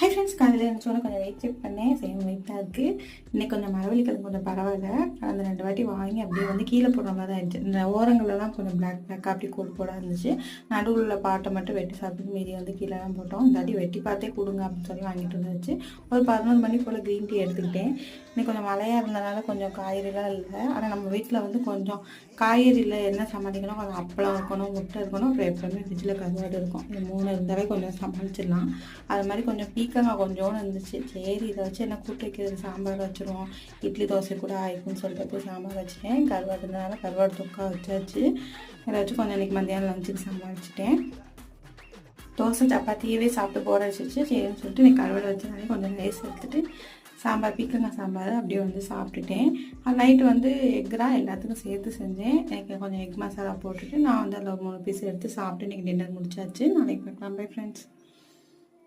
Hi friends, காலையில் எழுந்தோட கொஞ்சம் weight check பண்ணேன். சேம் வெயிட் தான் இருக்குது. இன்றைக்கி கொஞ்சம் மரவள்ளிக்கிழங்கு கொஞ்சம் பரவாயில்ல. அந்த 2 வாட்டி வாங்கி அப்படியே வந்து கீழே போடுற மாதிரி தான் இருந்துச்சு. இந்த ஓரங்கள்லாம் கொஞ்சம் பிளாக் அப்படி கோடு இருந்துச்சு. நடுவில் உள்ள பாட்டை மட்டும் வெட்டி சாப்பிட்டு மீதி வந்து கீழே தான் போட்டோம். இந்த வாட்டி வெட்டி பார்த்தே கொடுங்க அப்படின்னு சொல்லி வாங்கிட்டு வந்துச்சு. ஒரு 11 மணி போல் க்ரீன் டீ எடுத்துக்கிட்டேன். இன்னைக்கு கொஞ்சம் மழையாக இருந்ததுனால கொஞ்சம் காய்கறிலாம் இல்லை. ஆனால் நம்ம வீட்டில் வந்து கொஞ்சம் காய்கறியில் என்ன சமாளிக்கணும், கொஞ்சம் அப்பளம் இருக்கணும், முட்டை இருக்கணும், அப்புறம் எப்போவுமே ஃப்ரிட்ஜில் கருவாடு இருக்கும். இந்த 3 இருந்தாலே கொஞ்சம் சமாளிச்சிடலாம். அது மாதிரி கொஞ்சம் பீக்கங்காய் கொஞ்சோன்னு இருந்துச்சு. சரி, இதை வச்சு என்ன கூட்டு வைக்கிறது, சாம்பார் வச்சுருவோம், இட்லி தோசை கூட ஆயிடும்னு சொல்லிட்டு போய் சாம்பார் வச்சுட்டேன். கருவாடு இருந்ததுனால கருவாடு தொக்கா வச்சாச்சு. அதை வச்சு கொஞ்சம் இன்றைக்கி மத்தியானம் லஞ்சுக்கு சமாளிச்சிட்டேன். தோசை சப்பாத்தியவே சாப்பிட்டு போட வச்சிச்சு. சரின்னு சொல்லிட்டு இன்றைக்கி கருவாடு வச்சனாலே கொஞ்சம் ரைஸ் எடுத்துகிட்டு சாம்பார், பீக்கங்காய் சாம்பார் அப்படியே வந்து சாப்பிட்டுட்டேன். நைட்டு வந்து எக்ராக எல்லாத்துக்கும் சேர்த்து செஞ்சேன். எனக்கு கொஞ்சம் எக் மசாலா போட்டுட்டு நான் வந்து அதில் ஒரு 3 பீஸ் எடுத்து சாப்பிட்டு இன்றைக்கி டின்னர் முடிச்சாச்சு. நாளைக்கு பார்க்கலாம். Bye friends.